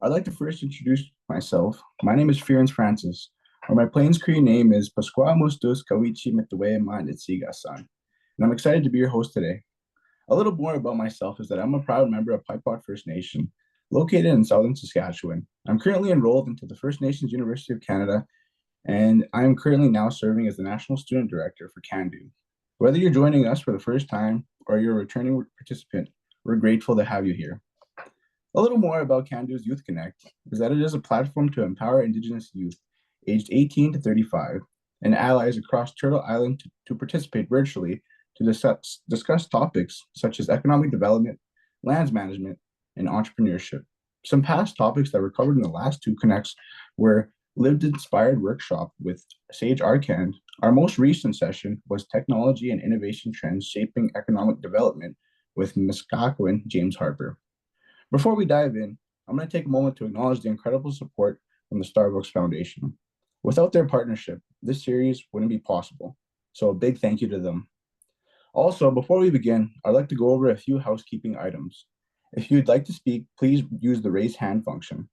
I'd like to first introduce myself. My name is Fearence Francis, or my Plains Cree name is Pasqua Mustus Kawichi Mitawe Manditsiga-san, and I'm excited to be your host today. A little more about myself is that I'm a proud member of Pipot First Nation, located in southern Saskatchewan. I'm currently enrolled into the First Nations University of Canada, and I am currently now serving as the National Student Director for CanDo. Whether you're joining us for the first time or you're a returning participant, we're grateful to have you here. A little more about CanDo's Youth Connect is that it is a platform to empower Indigenous youth aged 18 to 35 and allies across Turtle Island to participate virtually to discuss topics such as economic development, lands management, and entrepreneurship. Some past topics that were covered in the last two connects were lived inspired workshop with Sage Arcand. Our most recent session was technology and innovation trends shaping economic development with Muskakwan James Harper. Before we dive in, I'm going to take a moment to acknowledge the incredible support from the Starbucks Foundation. Without their partnership, this series wouldn't be possible. So a big thank you to them. Also, before we begin, I'd like to go over a few housekeeping items. If you'd like to speak, please use the raise hand function.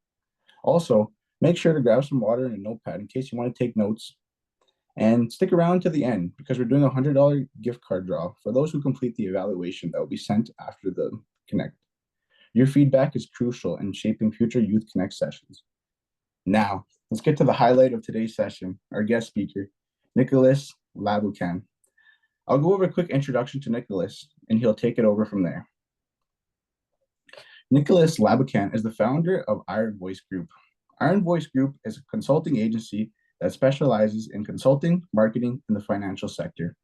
Also, make sure to grab some water and a notepad in case you want to take notes. And stick around to the end because we're doing a $100 gift card draw for those who complete the evaluation that will be sent after the Connect. Your feedback is crucial in shaping future Youth Connect sessions. Now, let's get to the highlight of today's session, our guest speaker, Nicholas Laboucan. I'll go over a quick introduction to Nicholas, and he'll take it over from there. Nicholas Laboucan is the founder of Ironvoice Group. Ironvoice Group is a consulting agency that specializes in consulting, marketing, and the financial sector.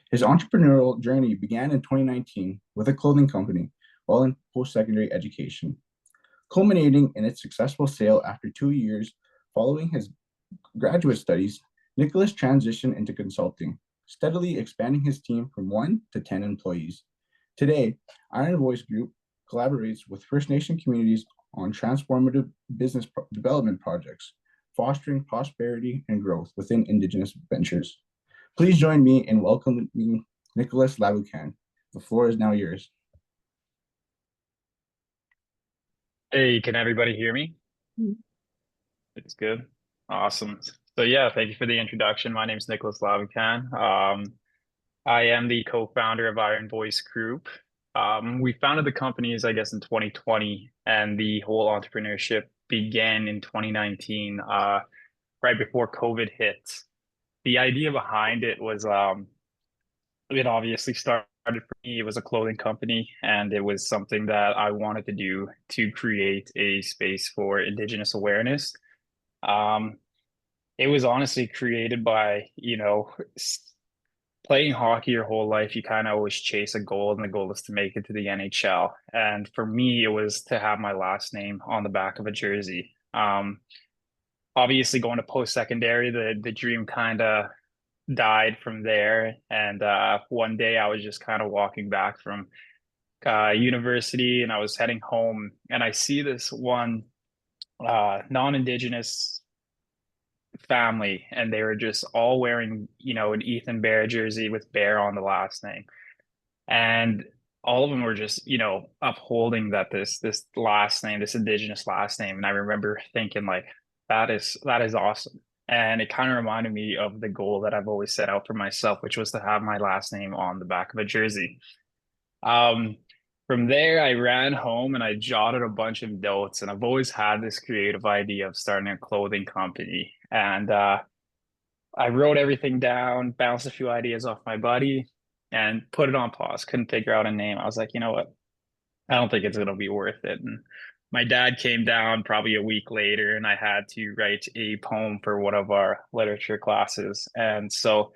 His entrepreneurial journey began in 2019 with a clothing company while in post-secondary education, culminating in its successful sale after 2 years following his graduate studies. Nicholas transitioned into consulting, steadily expanding his team from 1 to 10 employees. Today, Ironvoice Group collaborates with First Nation communities on transformative business development projects, fostering prosperity and growth within Indigenous ventures. Please join me in welcoming Nicholas Laboucan. The floor is now yours. Hey, can everybody hear me? It's good. Awesome. So yeah, thank you for the introduction. My name is Nicholas Laboucan. I am the co-founder of Ironvoice Group. We founded the companies, I guess, in 2020, and the whole entrepreneurship began in 2019, right before COVID hit. The idea behind it was, it obviously started for me. It was a clothing company, and it was something that I wanted to do to create a space for Indigenous awareness. Um, it was honestly created by, playing hockey your whole life. You kind of always chase a goal, and the goal is to make it to the NHL. And for me, it was to have my last name on the back of a jersey. Obviously, going to post-secondary, the dream kind of died from there. And one day I was just kind of walking back from university and I was heading home and I see this one non-Indigenous family and they were just all wearing, an Ethan Bear jersey with Bear on the last name. And all of them were just, upholding that this last name, this Indigenous last name. And I remember thinking like, that is awesome. And it kind of reminded me of the goal that I've always set out for myself, which was to have my last name on the back of a jersey. Um, from there, I ran home and I jotted a bunch of notes. And I've always had this creative idea of starting a clothing company. And I wrote everything down, bounced a few ideas off my buddy, and put it on pause. Couldn't figure out a name. I was like, you know what? I don't think it's going to be worth it. And my dad came down probably a week later, and I had to write a poem for one of our literature classes. And so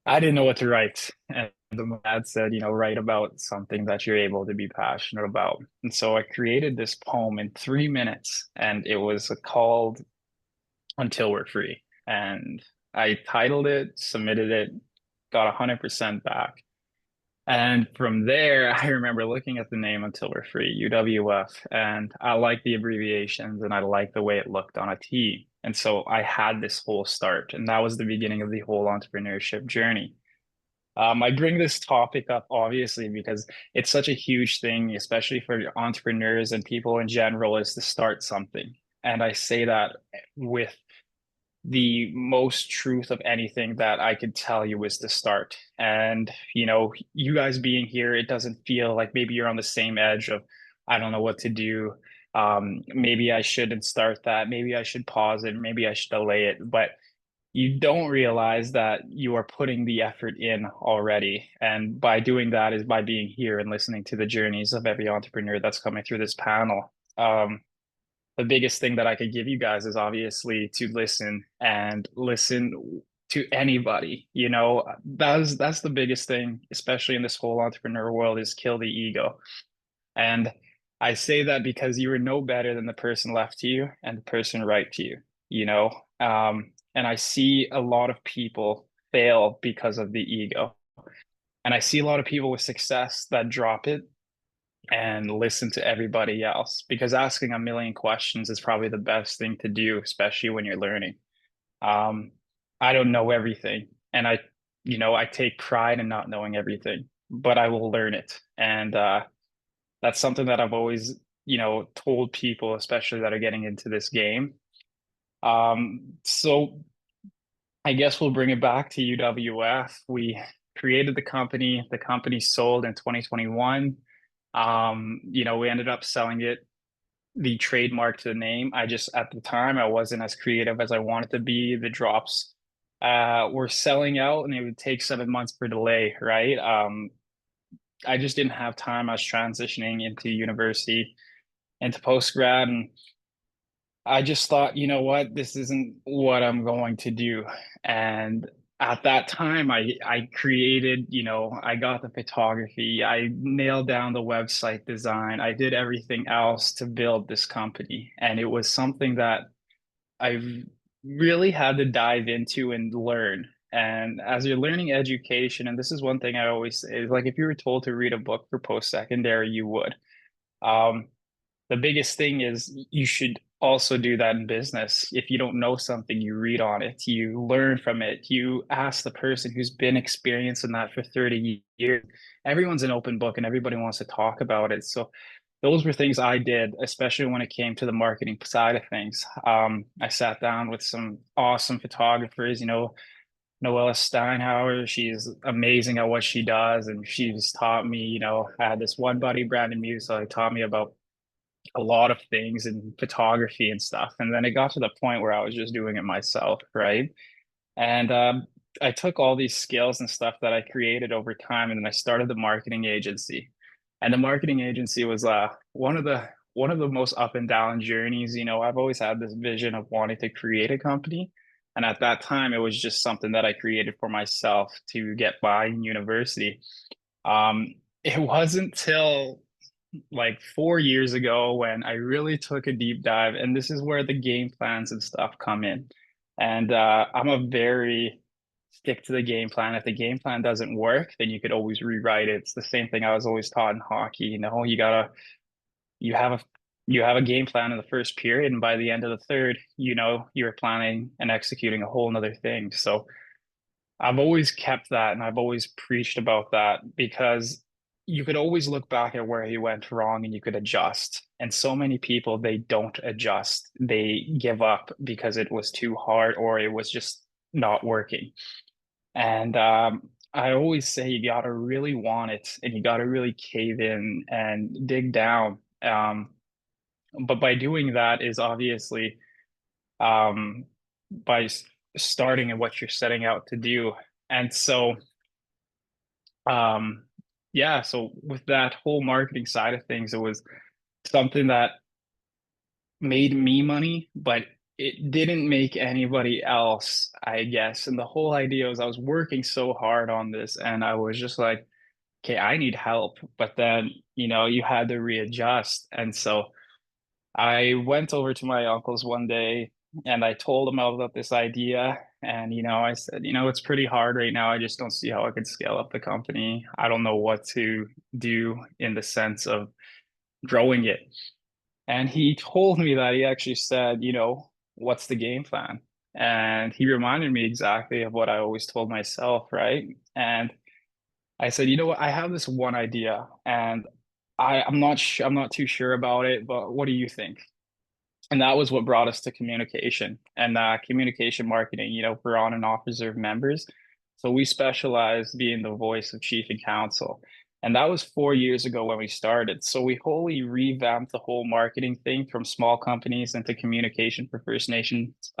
I didn't know what to write. And my dad said, write about something that you're able to be passionate about. And so I created this poem in 3 minutes, and it was called Until We're Free. And I titled it, submitted it, got 100% back. And from there, I remember looking at the name Until We're Free, UWF, and I liked the abbreviations and I liked the way it looked on a T. And so I had this whole start, and that was the beginning of the whole entrepreneurship journey. I bring this topic up obviously because it's such a huge thing, especially for entrepreneurs and people in general, is to start something. And I say that with the most truth of anything that I could tell you is to start. And, you guys being here, it doesn't feel like maybe you're on the same edge of, I don't know what to do. Maybe I shouldn't start that. Maybe I should pause it. Maybe I should delay it. But you don't realize that you are putting the effort in already. And by doing that is by being here and listening to the journeys of every entrepreneur that's coming through this panel. The biggest thing that I could give you guys is obviously to listen and listen to anybody. That's the biggest thing, especially in this whole entrepreneur world, is kill the ego. And I say that because you are no better than the person left to you and the person right to you, you know? And I see a lot of people fail because of the ego. And I see a lot of people with success that drop it and listen to everybody else because asking a million questions is probably the best thing to do, especially when you're learning. Um, I don't know everything, and I take pride in not knowing everything, but I will learn it. And that's something that I've always, told people, especially that are getting into this game. So I guess we'll bring it back to UWF. We created the company. The company sold in 2021. We ended up selling it the trademark to the name. I just at the time I wasn't as creative as I wanted to be. The drops were selling out and it would take 7 months per delay, right? I just didn't have time. I was transitioning into university, into post grad, and I just thought, you know what, this isn't what I'm going to do. And at that time, I created, I got the photography, I nailed down the website design, I did everything else to build this company. And it was something that I've really had to dive into and learn. And as you're learning education, and this is one thing I always say, is like if you were told to read a book for post-secondary, you would. Um, the biggest thing is you should also do that in business. If you don't know something, you read on it, you learn from it, you ask the person who's been experienced in that for 30 years. Everyone's an open book and everybody wants to talk about it. So those were things I did, especially when it came to the marketing side of things. I sat down with some awesome photographers, Noella Steinhauer. She's amazing at what she does. And she's taught me, I had this one buddy, Brandon Muse, so he taught me about a lot of things in photography and stuff. And then it got to the point where I was just doing it myself, right? And I took all these skills and stuff that I created over time, and then I started the marketing agency. And the marketing agency was one of the most up and down journeys. I've always had this vision of wanting to create a company. And at that time, it was just something that I created for myself to get by in university. It wasn't till like 4 years ago when I really took a deep dive, and this is where the game plans and stuff come in. And I'm a very stick to the game plan. If the game plan doesn't work, then you could always rewrite it. It's the same thing I was always taught in hockey. You have a you have a game plan in the first period, and by the end of the third, you're planning and executing a whole nother thing. So I've always kept that and I've always preached about that because you could always look back at where you went wrong and you could adjust. And so many people, they don't adjust. They give up because it was too hard or it was just not working. And I always say you got to really want it and you got to really cave in and dig down. But by doing that is obviously by starting at what you're setting out to do. And so Um, yeah, so with that whole marketing side of things, it was something that made me money, but it didn't make anybody else, I guess. And the whole idea was I was working so hard on this and I was just like, okay, I need help. But then, you had to readjust. And so I went over to my uncle's one day and I told him about this idea. And, I said, it's pretty hard right now. I just don't see how I could scale up the company. I don't know what to do in the sense of growing it. And he told me that he actually said, what's the game plan? And he reminded me exactly of what I always told myself, right? And I said, you know what, I have this one idea and I'm not too sure about it, but what do you think? And that was what brought us to communication and communication marketing. We're on and off reserve members. So we specialize being the voice of chief and council. And that was 4 years ago when we started. So we wholly revamped the whole marketing thing from small companies into communication for First Nations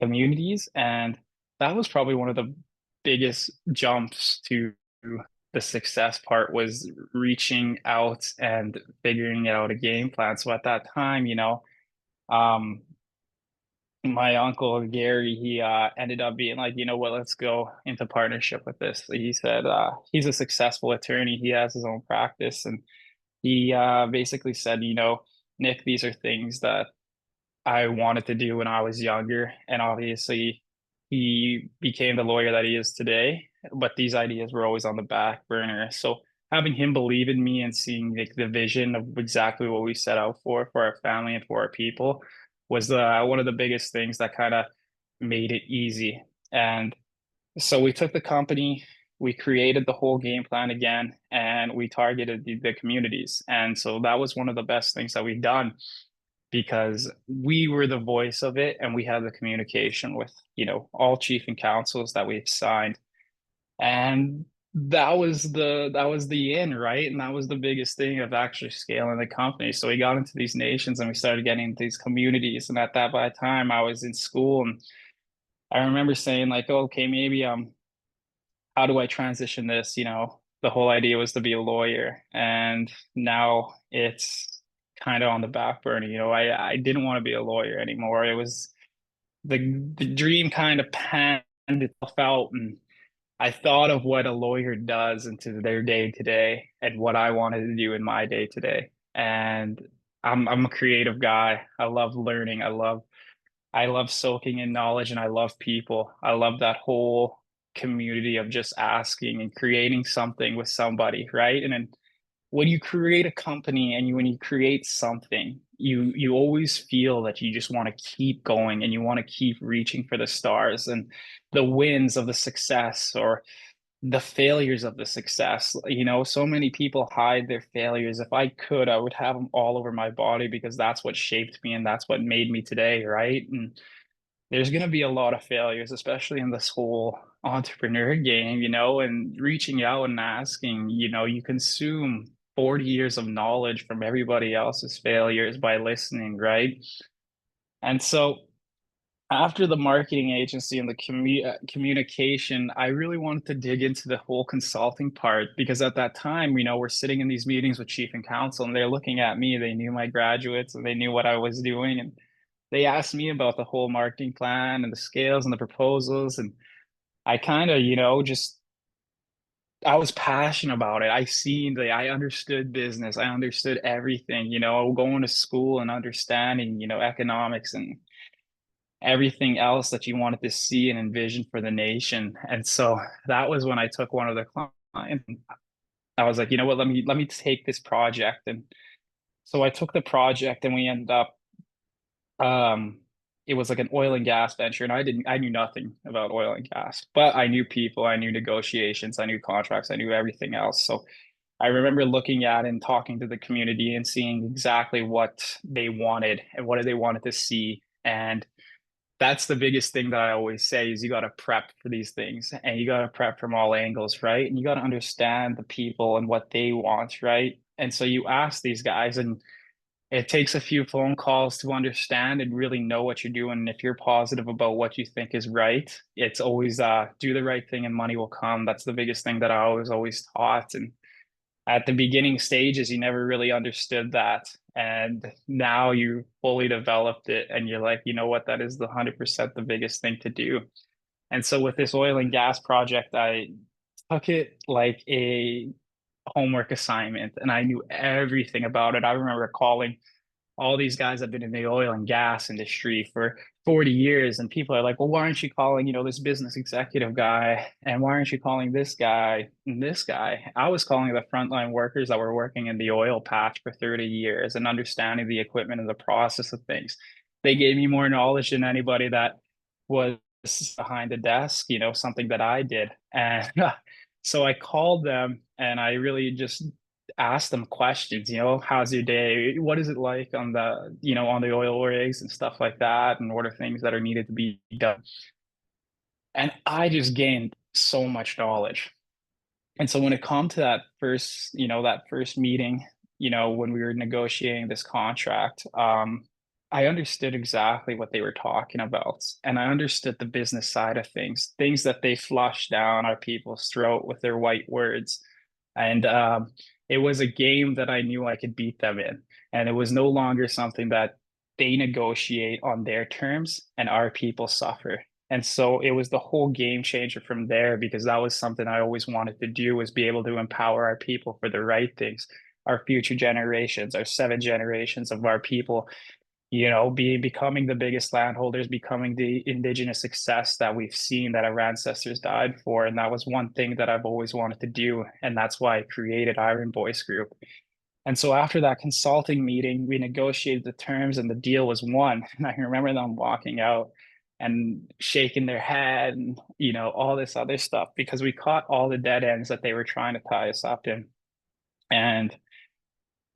communities. And that was probably one of the biggest jumps to the success part was reaching out and figuring out a game plan. So at that time, um, my uncle Gary, he ended up being like, you know what, let's go into partnership with this. He said he's a successful attorney. He has his own practice, and he basically said, Nick, these are things that I wanted to do when I was younger. And obviously, he became the lawyer that he is today. But these ideas were always on the back burner. So having him believe in me and seeing the vision of exactly what we set out for our family and for our people was one of the biggest things that kind of made it easy. And so we took the company, we created the whole game plan again, and we targeted the communities. And so that was one of the best things that we've done because we were the voice of it and we had the communication with, all chief and councils that we've signed. And that was the in, right? And that was the biggest thing of actually scaling the company. So we got into these nations and we started getting into these communities. And at that by the time I was in school and I remember saying like, oh, okay, maybe how do I transition this? The whole idea was to be a lawyer. And now it's kind of on the back burner. I didn't want to be a lawyer anymore. It was the dream kind of panned itself out, and I thought of what a lawyer does into their day to day and what I wanted to do in my day to day. And I'm a creative guy. I love learning. I love soaking in knowledge and I love people. I love that whole community of just asking and creating something with somebody, right? And then when you create a company and when you create something, you always feel that you just want to keep going and you want to keep reaching for the stars and the wins of the success or the failures of the success. So many people hide their failures. If I could, I would have them all over my body because that's what shaped me and that's what made me today, right? And there's going to be a lot of failures, especially in this whole entrepreneur game, and reaching out and asking, you consume 40 years of knowledge from everybody else's failures by listening, right? And so after the marketing agency and the communication, I really wanted to dig into the whole consulting part because at that time, we're sitting in these meetings with chief and council and they're looking at me. They knew my graduates and they knew what I was doing. And they asked me about the whole marketing plan and the scales and the proposals. And I kind of, just I was passionate about it. I understood business. I understood everything, going to school and understanding, economics and everything else that you wanted to see and envision for the nation. And so that was when I took one of the clients. I was like, you know what, let me take this project. And so I took the project and we ended up um it was like an oil and gas venture and I knew nothing about oil and gas, but I knew people, I knew negotiations, I knew contracts, I knew everything else. So I remember looking at and talking to the community and seeing exactly what they wanted and what they wanted to see. And that's the biggest thing that I always say is you got to prep for these things and you got to prep from all angles, right? And you got to understand the people and what they want, right? And so you ask these guys and it takes a few phone calls to understand and really know what you're doing. And if you're positive about what you think is right, it's always do the right thing and money will come. That's the biggest thing that I always taught. And at the beginning stages, you never really understood that. And now you fully developed it and you're like, you know what, that is the 100% the biggest thing to do. And so with this oil and gas project, I took it like a homework assignment and I knew everything about it. I remember calling all these guys have been in the oil and gas industry for 40 years and people are like, well, why aren't you calling, this business executive guy, and why aren't you calling this guy and this guy? I was calling the frontline workers that were working in the oil patch for 30 years and understanding the equipment and the process of things. They gave me more knowledge than anybody that was behind the desk, something that I did. And So I called them and I really just asked them questions, how's your day? What is it like on on the oil rigs and stuff like that? And what are things that are needed to be done? And I just gained so much knowledge. And so when it come to that first meeting, when we were negotiating this contract, I understood exactly what they were talking about. And I understood the business side of things that they flush down our people's throat with their white words. And it was a game that I knew I could beat them in. And it was no longer something that they negotiate on their terms and our people suffer. And so it was the whole game changer from there because that was something I always wanted to do was be able to empower our people for the right things, our future generations, our 7 generations of our people, becoming the biggest landholders, becoming the indigenous success that we've seen that our ancestors died for. And that was one thing that I've always wanted to do. And that's why I created Ironvoice Group. And so after that consulting meeting, we negotiated the terms and the deal was won. And I remember them walking out and shaking their head and, all this other stuff because we caught all the dead ends that they were trying to tie us up in. And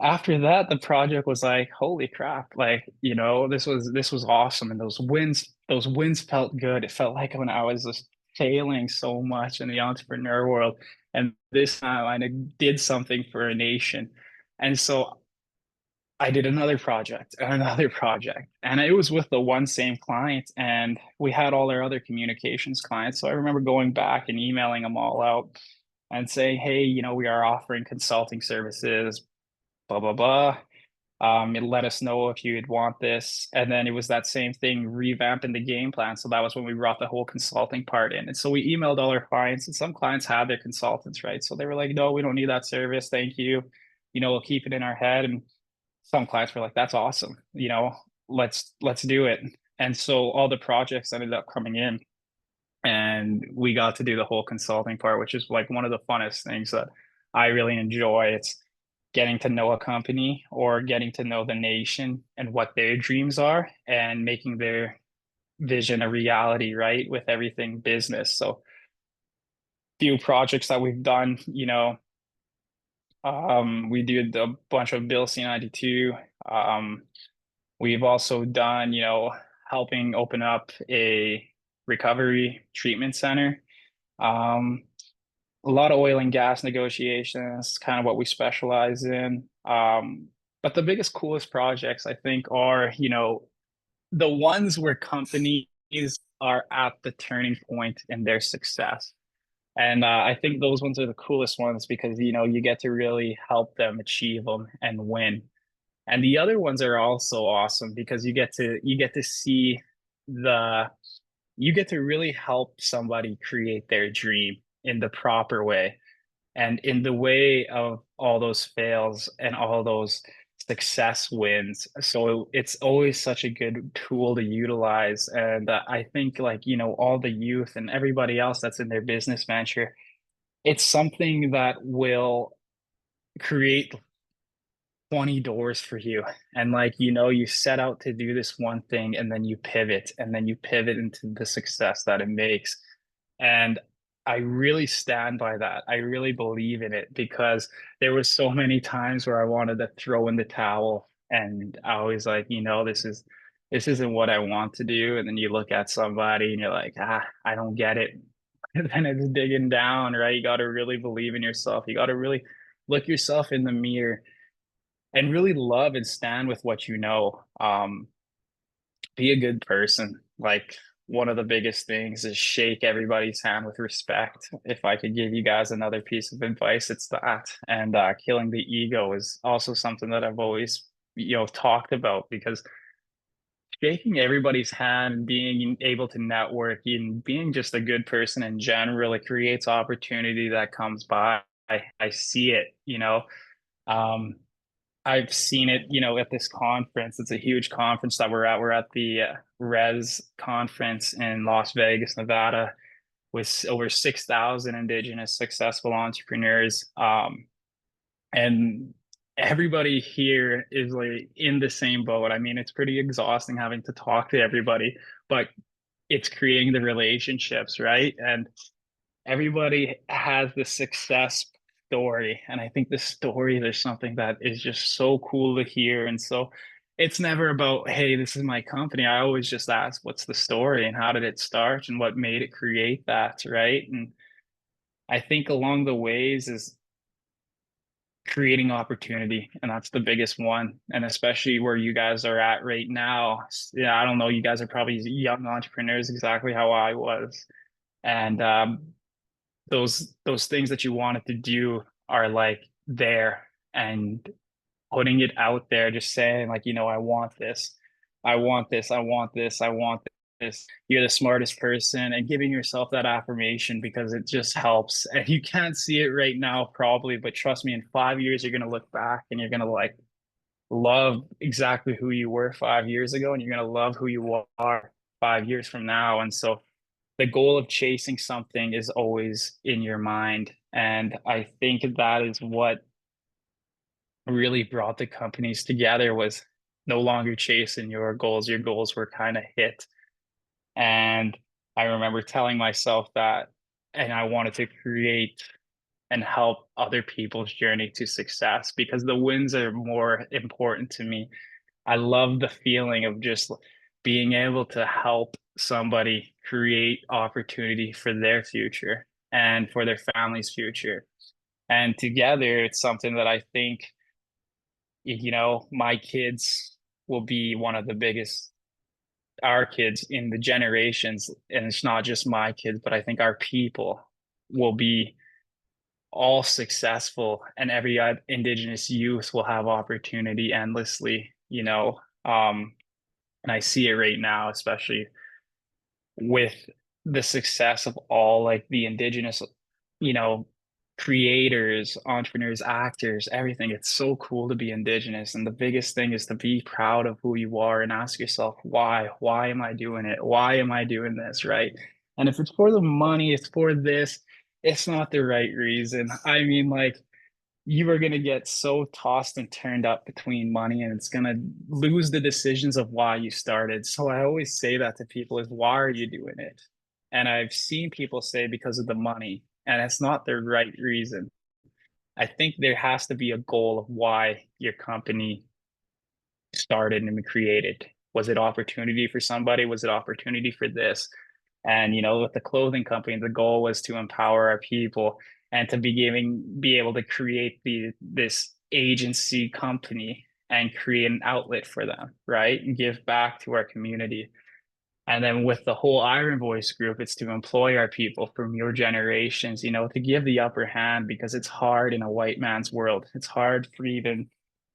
after that, the project was like, holy crap, like, this was awesome. And those wins felt good. It felt like when I was just failing so much in the entrepreneur world. And this time I did something for a nation. And so I did another project and another project. And it was with the one same client. And we had all our other communications clients. So I remember going back and emailing them all out and saying, hey, we are offering consulting services, blah, blah, blah. It let us know if you'd want this. And then it was that same thing, revamping the game plan. So that was when we brought the whole consulting part in. And so we emailed all our clients, and some clients had their consultants, right? So they were like, no, we don't need that service. Thank you. We'll keep it in our head. And some clients were like, that's awesome. Let's do it. And so all the projects ended up coming in and we got to do the whole consulting part, which is like one of the funnest things that I really enjoy. It's getting to know a company or getting to know the nation and what their dreams are and making their vision a reality, right? With everything business. So few projects that we've done, we did a bunch of Bill C-92. We've also done, helping open up a recovery treatment center. Um, a lot of oil and gas negotiations, kind of what we specialize in. But the biggest, coolest projects, I think, are, the ones where companies are at the turning point in their success. And I think those ones are the coolest ones because, you get to really help them achieve them and win. And the other ones are also awesome because you get to see the you get to really help somebody create their dream in the proper way and in the way of all those fails and all those success wins. So it's always such a good tool to utilize. And I think like, all the youth and everybody else that's in their business venture, it's something that will create 20 doors for you. And like, you set out to do this one thing and then you pivot and then you pivot into the success that it makes. And I really stand by that. I really believe in it because there was so many times where I wanted to throw in the towel and I was like, this isn't what I want to do. And then you look at somebody and you're like, I don't get it. And then it's digging down, right? You got to really believe in yourself. You got to really look yourself in the mirror and really love and stand with what you know. Be a good person. Like one of the biggest things is shake everybody's hand with respect. If I could give you guys another piece of advice, it's that. And killing the ego is also something that I've always, talked about because shaking everybody's hand, being able to network, and being just a good person in general, it creates opportunity that comes by. I see it, Um, I've seen it, at this conference. It's a huge conference that we're at. We're at the Res conference in Las Vegas, Nevada, with over 6,000 indigenous successful entrepreneurs. And everybody here is like in the same boat. I mean, it's pretty exhausting having to talk to everybody, but it's creating the relationships, right? And everybody has the success story. And I think the story is something that is just so cool to hear. And so it's never about, hey, this is my company. I always just ask, what's the story and how did it start and what made it create that, right? And I think along the ways is creating opportunity, and that's the biggest one. And especially where you guys are at right now. Yeah, I don't know, you guys are probably young entrepreneurs, exactly how I was. And those things that you wanted to do are like there, and putting it out there, just saying like, I want this, I want this, I want this, I want this. You're the smartest person, and giving yourself that affirmation because it just helps. And you can't see it right now, probably, but trust me, in 5 years, you're gonna look back and you're gonna like love exactly who you were 5 years ago, and you're gonna love who you are 5 years from now. And so the goal of chasing something is always in your mind. And I think that is what really brought the companies together, was no longer chasing your goals. Your goals were kind of hit. And I remember telling myself that, and I wanted to create and help other people's journey to success because the wins are more important to me. I love the feeling of just being able to help somebody create opportunity for their future and for their family's future. And together, it's something that I think, my kids will be one of the biggest, our kids in the generations, and it's not just my kids, but I think our people will be all successful, and every indigenous youth will have opportunity endlessly, and I see it right now, especially with the success of all like the indigenous, you know, creators, entrepreneurs, actors, everything. It's so cool to be indigenous. And the biggest thing is to be proud of who you are and ask yourself, why? Why am I doing it? Why am I doing this? Right. And if it's for the money, it's for this, it's not the right reason. I mean, like, you are going to get so tossed and turned up between money, and it's going to lose the decisions of why you started. So I always say that to people is, why are you doing it? And I've seen people say because of the money, and it's not the right reason. I think there has to be a goal of why your company started and created. Was it opportunity for somebody? Was it opportunity for this? And with the clothing company, the goal was to empower our people and to be able to create this agency company and create an outlet for them, right? And give back to our community. And then with the whole Ironvoice group, it's to employ our people from your generations, to give the upper hand, because it's hard in a white man's world. It's hard for even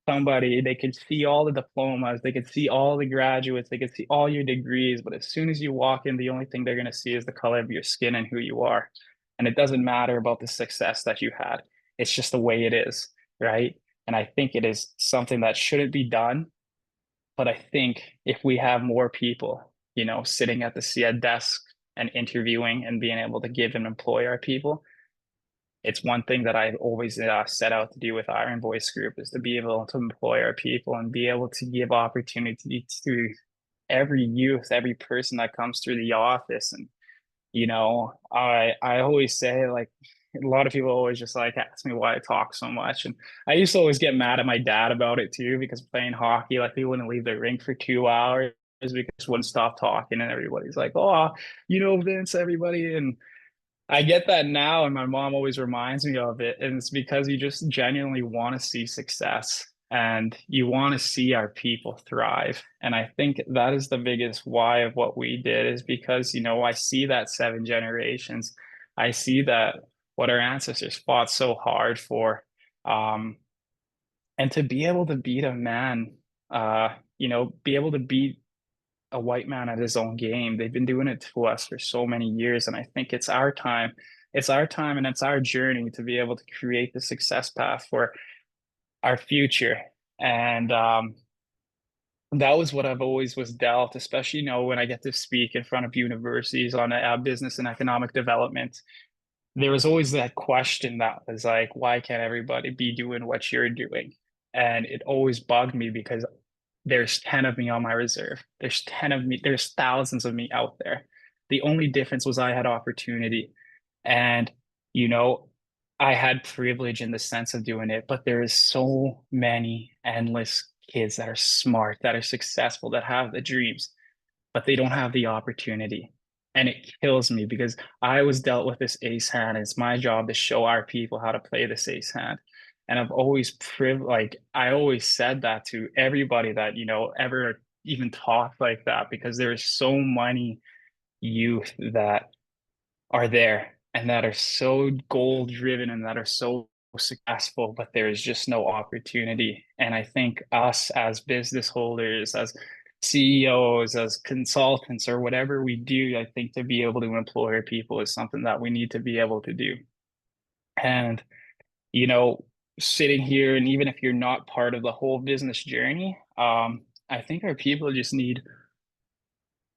somebody, they can see all the diplomas, they can see all the graduates, they can see all your degrees, but as soon as you walk in, the only thing they're going to see is the color of your skin and who you are. And it doesn't matter about the success that you had. It's just the way it is, right? And I think it is something that shouldn't be done. But I think if we have more people, sitting at the CED desk and interviewing and being able to give and employ our people, it's one thing that I've always set out to do with Ironvoice Group, is to be able to employ our people and be able to give opportunity to every youth, every person that comes through the office. And I always say, like, a lot of people always just like ask me why I talk so much, and I used to always get mad at my dad about it too, because playing hockey, like, he wouldn't leave the rink for 2 hours because he wouldn't stop talking, and everybody's like, "Oh, Vince, everybody." And I get that now, and my mom always reminds me of it. And it's because you just genuinely want to see success and you want to see our people thrive. And I think that is the biggest why of what we did, is because, I see that 7 generations. I see that what our ancestors fought so hard for. Um, and to be able to beat a man, be able to beat a white man at his own game. They've been doing it to us for so many years. And I think it's our time. It's our time and it's our journey to be able to create the success path for our future. And that was what I've always was dealt, especially, when I get to speak in front of universities on business and economic development. There was always that question that was like, why can't everybody be doing what you're doing? And it always bugged me because there's 10 of me on my reserve. There's 10 of me. There's thousands of me out there. The only difference was I had opportunity. And, you know, I had privilege in the sense of doing it, but there is so many endless kids that are smart, that are successful, that have the dreams, but they don't have the opportunity. And it kills me because I was dealt with this ace hand. And it's my job to show our people how to play this ace hand. And I've always like I always said that to everybody that, ever even talked like that, because there's so many youth that are there and that are so goal driven and that are so successful, but there is just no opportunity. And I think us as business holders, as CEOs, as consultants, or whatever we do, I think to be able to employ our people is something that we need to be able to do. And, you know, sitting here, and even if you're not part of the whole business journey, I think our people just need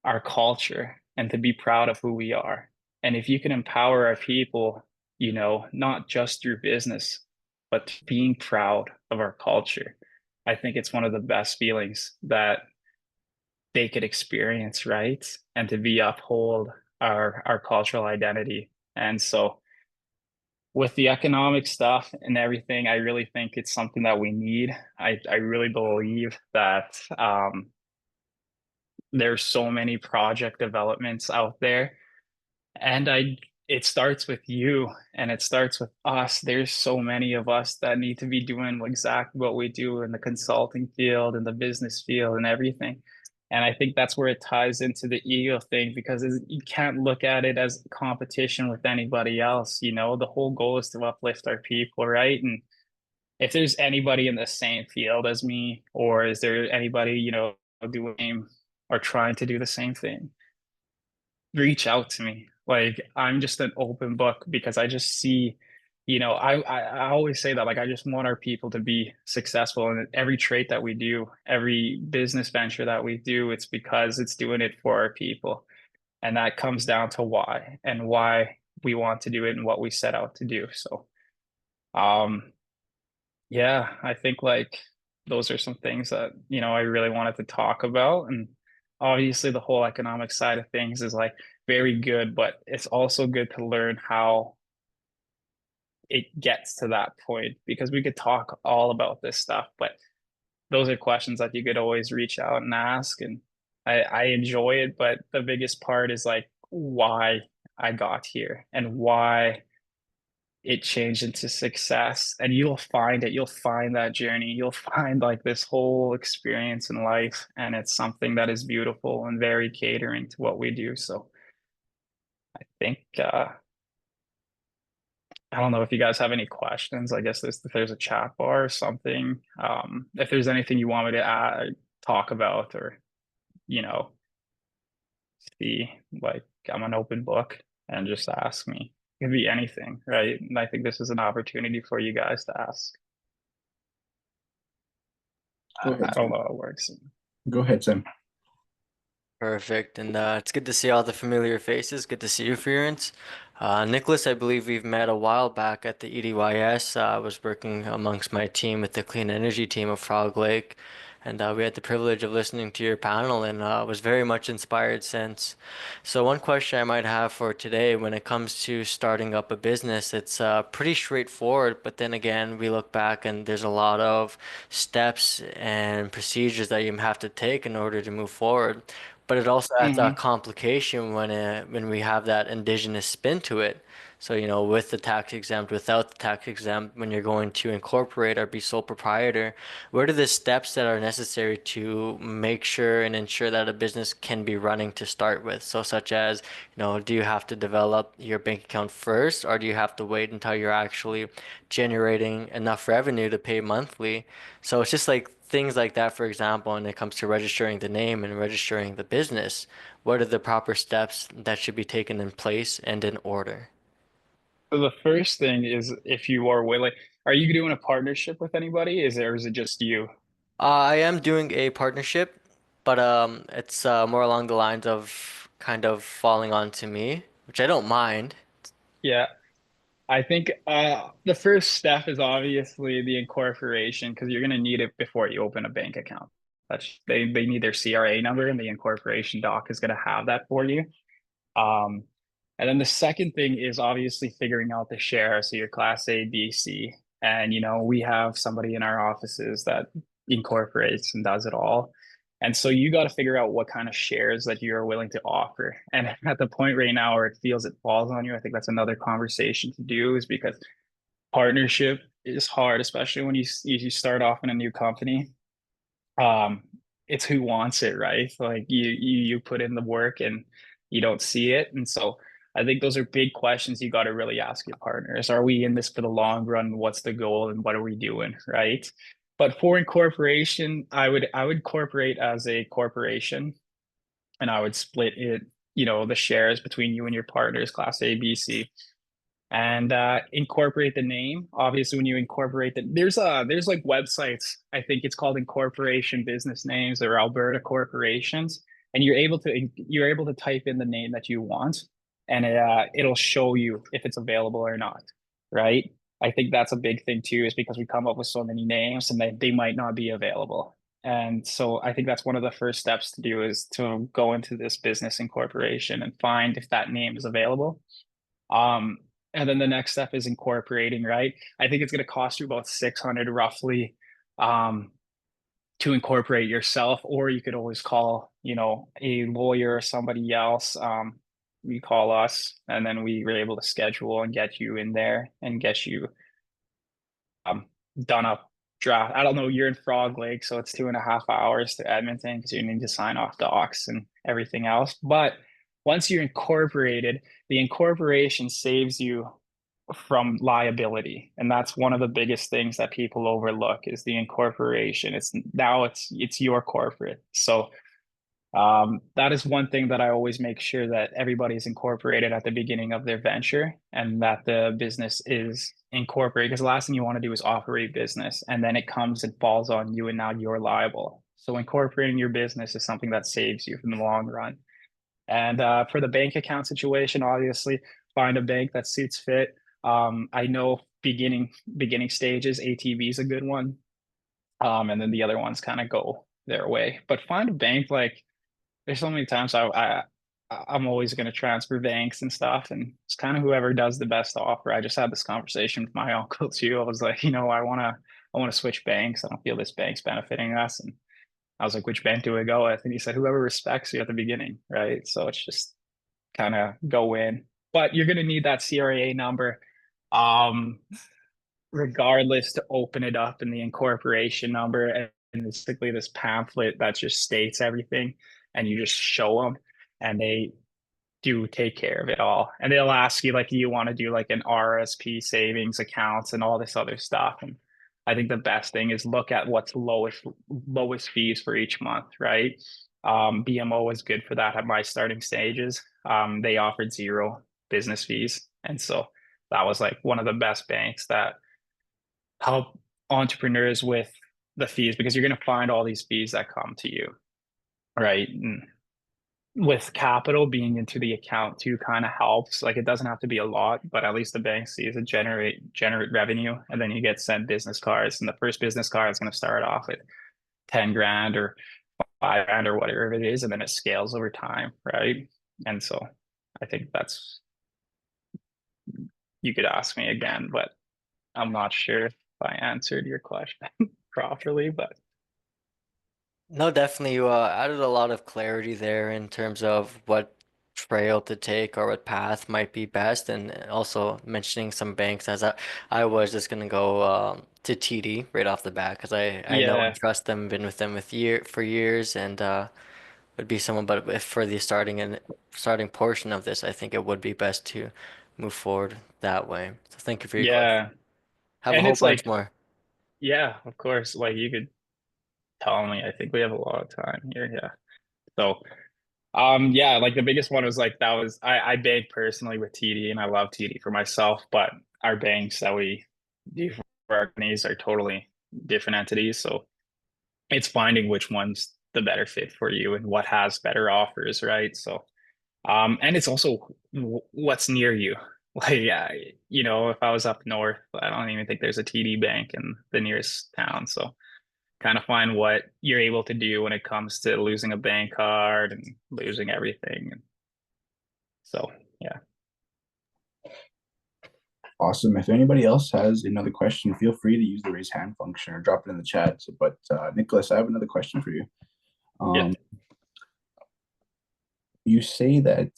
our culture and to be proud of who we are. And if you can empower our people, not just through business, but being proud of our culture, I think it's one of the best feelings that they could experience, right? And to be uphold our cultural identity. And so with the economic stuff and everything, I really think it's something that we need. I really believe that there's so many project developments out there, and it starts with you and it starts with us. There's so many of us that need to be doing exactly what we do in the consulting field and the business field and everything. And I think that's where it ties into the ego thing, because you can't look at it as competition with anybody else. The whole goal is to uplift our people, right? And if there's anybody in the same field as me, or is there anybody, doing or trying to do the same thing, reach out to me. Like, I'm just an open book, because I just see, I always say that, like, I just want our people to be successful in every trait that we do, every business venture that we do. It's because it's doing it for our people. And that comes down to why, and why we want to do it and what we set out to do. So, um, yeah, I think like those are some things that, I really wanted to talk about. And obviously the whole economic side of things is like very good, but it's also good to learn how it gets to that point, because we could talk all about this stuff, but those are questions that you could always reach out and ask. And I enjoy it, but the biggest part is like why I got here and why it changed into success. And you'll find that journey, you'll find like this whole experience in life, and it's something that is beautiful and very catering to what we do. So I think I don't know if you guys have any questions. I guess if there's a chat bar or something, if there's anything you want me to talk about, or you know see, like, I'm an open book, and just ask me. It could be anything, right? And I think this is an opportunity for you guys to ask. Go I ahead, don't Sam. know how it works. Go ahead, Sam. Perfect. And it's good to see all the familiar faces. Good to see you, Fearence. Nicholas, I believe we've met a while back at the EDYS. I was working amongst my team with the clean energy team of Frog Lake. And we had the privilege of listening to your panel and was very much inspired since. So one question I might have for today when it comes to starting up a business, it's pretty straightforward, but then again, we look back and there's a lot of steps and procedures that you have to take in order to move forward. But it also adds a Hmm. complication when we have that indigenous spin to it. So, with the tax exempt, without the tax exempt, when you're going to incorporate or be sole proprietor, what are the steps that are necessary to make sure and ensure that a business can be running to start with? So, such as, do you have to develop your bank account first, or do you have to wait until you're actually generating enough revenue to pay monthly? So it's just like things like that, for example, when it comes to registering the name and registering the business, what are the proper steps that should be taken in place and in order? So the first thing is, if you are willing, are you doing a partnership with anybody? Is it just you? I am doing a partnership, but it's more along the lines of kind of falling onto me, which I don't mind. Yeah. I think the first step is obviously the incorporation, because you're going to need it before you open a bank account. They need their CRA number, and the incorporation doc is going to have that for you. Um, And then the second thing is obviously figuring out the share. So your class A, B, C. And, we have somebody in our offices that incorporates and does it all. And so you got to figure out what kind of shares that you're willing to offer. And at the point right now where it feels it falls on you, I think that's another conversation to do, is because partnership is hard, especially when you start off in a new company. um it's who wants it, right? Like you put in the work and you don't see it. And so I think those are big questions you got to really ask your partners. Are we in this for the long run? What's the goal and what are we doing, right? But for incorporation, I would incorporate as a corporation, and I would split it, the shares between you and your partners, class A, B, C, and incorporate the name. Obviously, when you incorporate that, there's like websites. I think it's called incorporation business names or Alberta corporations, and you're able to type in the name that you want, and it'll show you if it's available or not, right? I think that's a big thing too, is because we come up with so many names and they might not be available. And so I think that's one of the first steps to do, is to go into this business incorporation and find if that name is available. um, and then the next step is incorporating, right? I think it's going to cost you about 600 roughly, um, to incorporate yourself, or you could always call, a lawyer or somebody else. We call us, and then we were able to schedule and get you in there and get you um, done up draft. I don't know, you're in Frog Lake, so it's 2.5 hours to Edmonton because you need to sign off docs and everything else. But once you're incorporated, the incorporation saves you from liability. And that's one of the biggest things that people overlook, is the incorporation. It's your corporate. So that is one thing that I always make sure that everybody's incorporated at the beginning of their venture, and that the business is incorporated, because the last thing you want to do is operate business and then it comes and falls on you and now you're liable. So incorporating your business is something that saves you from the long run. And for the bank account situation, obviously find a bank that suits fit. I know beginning stages, ATB is a good one. And then the other ones kind of go their way. But find a bank, like, there's so many times I'm always going to transfer banks and stuff, and it's kind of whoever does the best offer. I just had this conversation with my uncle too. I was like, I want to switch banks. I don't feel this bank's benefiting us. And I was like, which bank do I go with? And he said, whoever respects you at the beginning, right? So it's just kind of go in. But you're going to need that CRA number, um, regardless, to open it up, in the incorporation number. And basically this pamphlet that just states everything, and you just show them, and they do take care of it all. And they'll ask you, like, do you want to do like an RSP savings accounts and all this other stuff. And I think the best thing is look at what's lowest fees for each month, right? BMO was good for that at my starting stages. They offered zero business fees. And so that was like one of the best banks that help entrepreneurs with the fees, because you're going to find all these fees that come to you, right? And with capital being into the account too kind of helps. Like, it doesn't have to be a lot, but at least the bank sees it generate revenue, and then you get sent business cards. And the first business card is going to start off with 10 grand or 5 grand or whatever it is, and then it scales over time, right? And so I think that's, you could ask me again, but I'm not sure if I answered your question properly. But No, definitely. You added a lot of clarity there in terms of what trail to take or what path might be best, and also mentioning some banks, as I was just gonna go to TD right off the bat, because I know and yeah, trust them, been with them for years, and would be someone. But if for the starting portion of this, I think it would be best to move forward that way. So thank you for your question. yeah. Have a And whole it's bunch like, more. yeah, of course, like you could tell me. I think we have a lot of time here. Yeah. So, yeah, like the biggest one was like, that was, I bank personally with TD, and I love TD for myself, but our banks that we do for our companies are totally different entities. So it's finding which one's the better fit for you and what has better offers, right? So, and it's also what's near you. Like, yeah, if I was up north, I don't even think there's a TD bank in the nearest town. So kind of find what you're able to do when it comes to losing a bank card and losing everything. And so, yeah. Awesome. If anybody else has another question, feel free to use the raise hand function or drop it in the chat. But Nicholas, I have another question for you. Yeah. You say that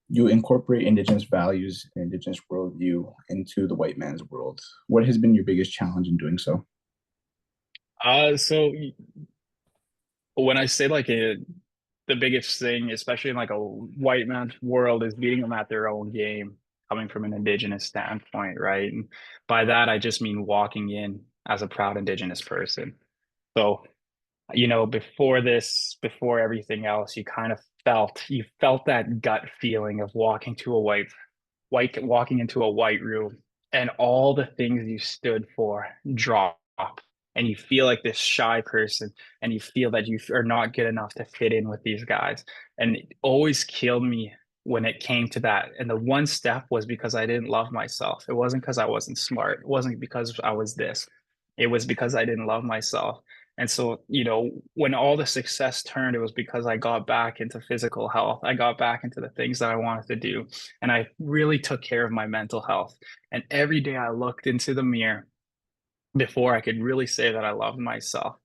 you incorporate indigenous values and indigenous worldview into the white man's world. What has been your biggest challenge in doing so? So when I say like the biggest thing, especially in like a white man's world, is beating them at their own game, coming from an indigenous standpoint, right? And by that, I just mean walking in as a proud indigenous person. So, before this, before everything else, you felt that gut feeling of walking into a white room, and all the things you stood for drop, and you feel like this shy person, and you feel that you are not good enough to fit in with these guys. And it always killed me when it came to that. And the one step was because I didn't love myself. It wasn't because I wasn't smart. It wasn't because I was this. It was because I didn't love myself. And so, when all the success turned, it was because I got back into physical health. I got back into the things that I wanted to do. And I really took care of my mental health. And every day I looked into the mirror before I could really say that I loved myself.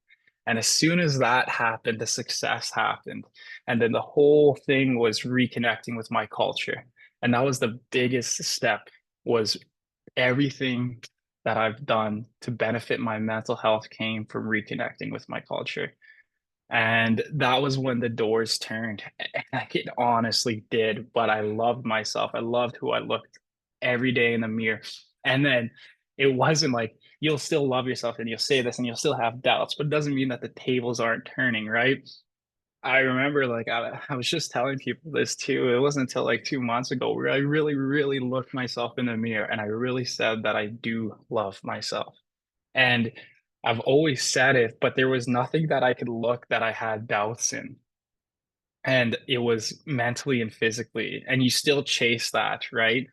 And as soon as that happened, the success happened. And then the whole thing was reconnecting with my culture. And that was the biggest step, was everything that I've done to benefit my mental health came from reconnecting with my culture. And that was when the doors turned. Like, it honestly did. But I loved myself. I loved who I looked every day in the mirror. And then it wasn't like, you'll still love yourself and you'll say this and you'll still have doubts, but it doesn't mean that the tables aren't turning, right? I remember, like, I was just telling people this too. It wasn't until like 2 months ago where I really, really looked myself in the mirror and I really said that I do love myself. And I've always said it, but there was nothing that I could look that I had doubts in. And it was mentally and physically. And you still chase that, right?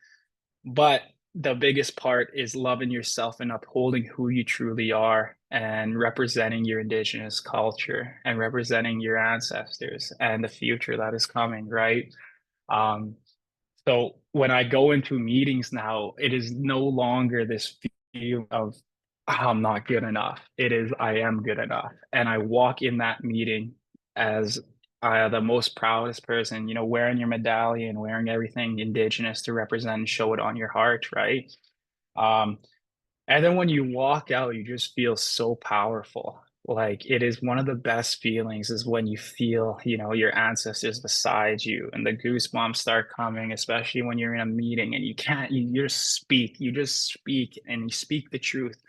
But the biggest part is loving yourself and upholding who you truly are and representing your indigenous culture and representing your ancestors and the future that is coming, right? Um, so when I go into meetings now, it is no longer this feeling of, "Oh, I'm not good enough." It is, I am good enough. And I walk in that meeting as the most proudest person, wearing your medallion, wearing everything indigenous to represent and show it on your heart, right? Um, and then when you walk out, you just feel so powerful. Like, it is one of the best feelings is when you feel, your ancestors beside you and the goosebumps start coming, especially when you're in a meeting and you just speak and you speak the truth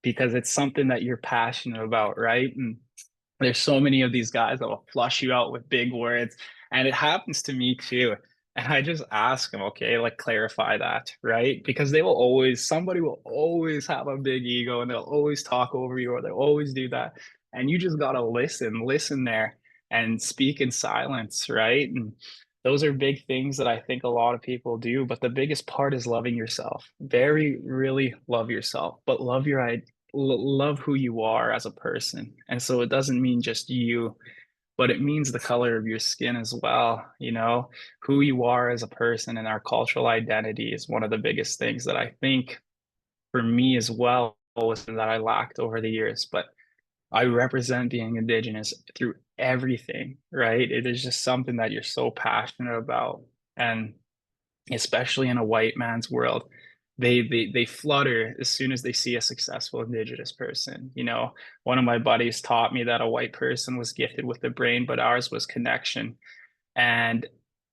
because it's something that you're passionate about, right? And there's so many of these guys that will flush you out with big words, and it happens to me too. And I just ask them, okay, like, clarify that, right? Because somebody will always have a big ego and they'll always talk over you or they'll always do that. And you just gotta listen there and speak in silence, right? And those are big things that I think a lot of people do. But the biggest part is loving yourself. Very, really love yourself, but love who you are as a person. And so it doesn't mean just you, but it means the color of your skin as well. Who you are as a person and our cultural identity is one of the biggest things that I think for me as well was that I lacked over the years. But I represent being indigenous through everything, right? It is just something that you're so passionate about. And especially in a white man's world, they flutter as soon as they see a successful indigenous person. One of my buddies taught me that a white person was gifted with the brain, but ours was connection. And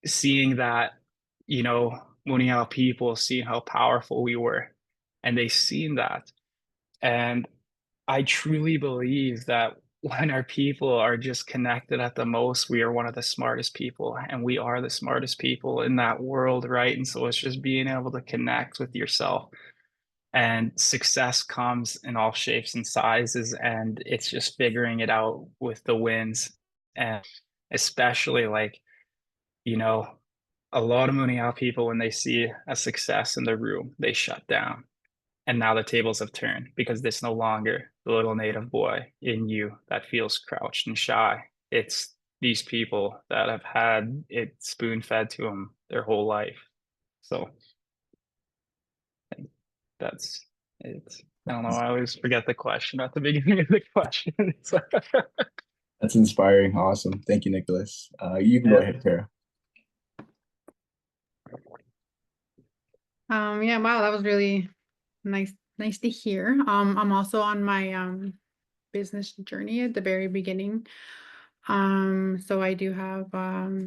seeing that, Muniao people, seeing how powerful we were, and they seen that. And I truly believe that when our people are just connected at the most, we are one of the smartest people, and we are the smartest people in that world, right? And so it's just being able to connect with yourself, and success comes in all shapes and sizes, and it's just figuring it out with the wins. And especially, like, you know, a lot of Muniao people, when they see a success in the room, they shut down. And now the tables have turned because it's no longer the little native boy in you that feels crouched and shy. It's these people that have had it spoon fed to them their whole life. So That's it's. I don't know. I always forget the question at the beginning of the question. So, That's inspiring. Awesome. Thank you, Nicholas. You can go yeah. ahead, Tara. Yeah, wow, that was really nice to hear. I'm also on my business journey at the very beginning. So I do have a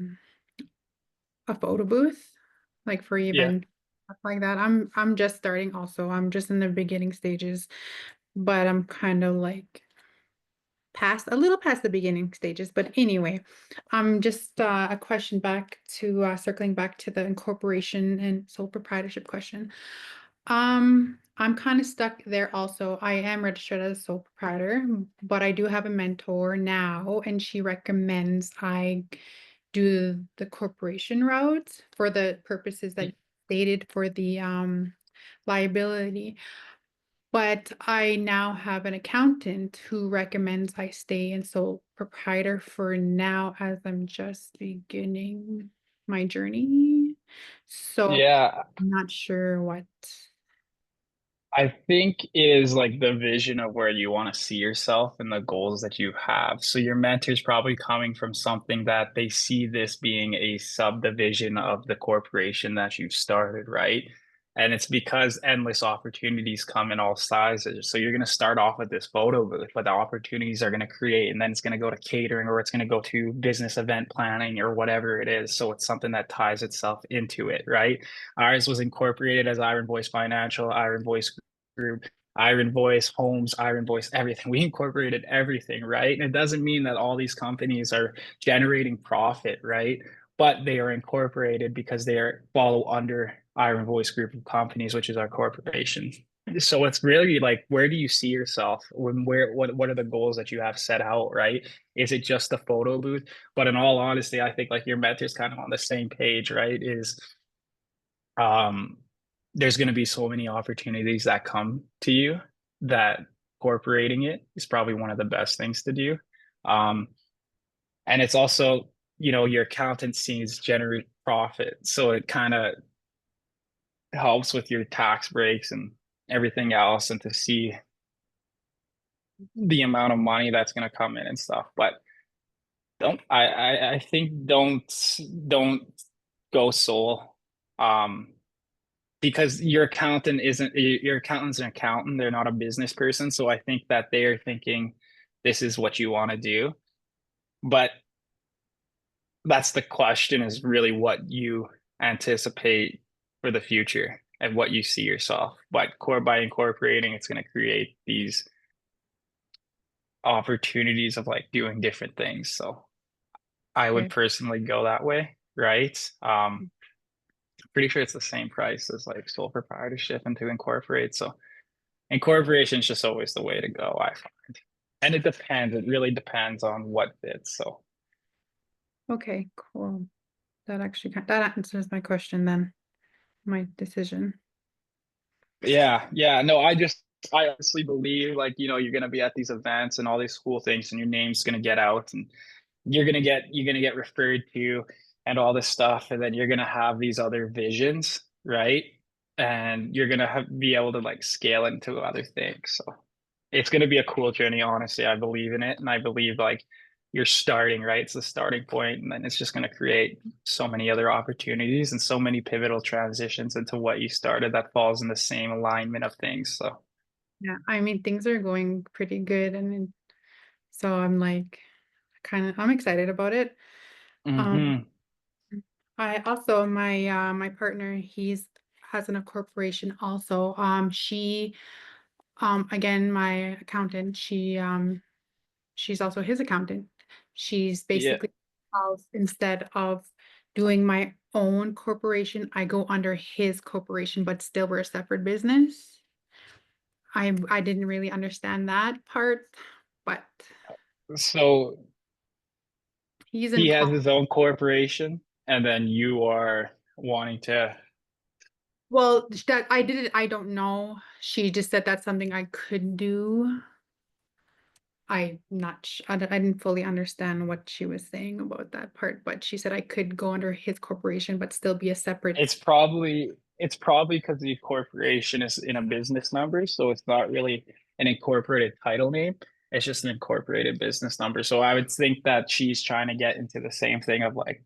photo booth, like for Yeah. event stuff like that. I'm just starting also. I'm just in the beginning stages, but I'm kind of like a little past the beginning stages. But anyway, just a question back to circling back to the incorporation and sole proprietorship question. I'm kind of stuck there also. I am registered as a sole proprietor, but I do have a mentor now, and she recommends I do the corporation route for the purposes that stated for the liability. But I now have an accountant who recommends I stay in sole proprietor for now, as I'm just beginning my journey. So Yeah. I'm not sure what. I think it is like the vision of where you want to see yourself and the goals that you have. So your mentor's probably coming from something that they see this being a subdivision of the corporation that you've started, right? And it's because endless opportunities come in all sizes. So you're going to start off with this photo booth, but the opportunities are going to create, and then it's going to go to catering, or it's going to go to business event planning or whatever it is. So it's something that ties itself into it, right? Ours was incorporated as Ironvoice Financial, Ironvoice Group, Ironvoice Homes, Ironvoice everything. We incorporated everything, right? And it doesn't mean that all these companies are generating profit, right? But they are incorporated because they are follow under Ironvoice Group of companies, which is our corporation. So it's really like, where do you see yourself? What are the goals that you have set out, right? Is it just the photo booth? But in all honesty, I think like your mentor's kind of on the same page, right? Um, there's going to be so many opportunities that come to you that incorporating it is probably one of the best things to do. Um, and it's also, your accountant sees generate profit. So it kind of helps with your tax breaks and everything else, and to see the amount of money that's going to come in and stuff. But I think don't go sole. Because your accountant's an accountant, they're not a business person. So I think that they're thinking this is what you want to do. But that's the question, is really what you anticipate for the future and what you see yourself. But by incorporating, it's going to create these opportunities of like doing different things. So I would Okay. personally go that way, right? Pretty sure it's the same price as like sole proprietorship and to incorporate. So incorporation is just always the way to go, I find. And it depends. It really depends on what fits. So Okay, cool. That answers my question then, my decision. yeah. No, I honestly believe like, you're gonna be at these events and all these cool things, and your name's gonna get out, and you're gonna get referred to and all this stuff, and then you're gonna have these other visions, right? And you're gonna be able to like scale into other things. So it's going to be a cool journey, honestly. I believe in it, and I believe like you're starting, right? It's the starting point, and then it's just going to create so many other opportunities and so many pivotal transitions into what you started that falls in the same alignment of things. So Yeah, I mean, things are going pretty good, and so I'm like I'm excited about it. Um, hmm I also my partner, he's has a corporation also. She again, my accountant, she's also his accountant. She's yeah. basically instead of doing my own corporation, I go under his corporation, but still we're a separate business. I didn't really understand that part, but So he's he in has call. his own corporation, and then you are wanting to. Well, that I did it, I don't know. She just said that's something I could do. I didn't fully understand what she was saying about that part, but she said I could go under his corporation, but still be a separate. It's probably it's probably because the corporation is in a business number, so it's not really an incorporated title name. It's just an incorporated business number. So I would think that she's trying to get into the same thing of like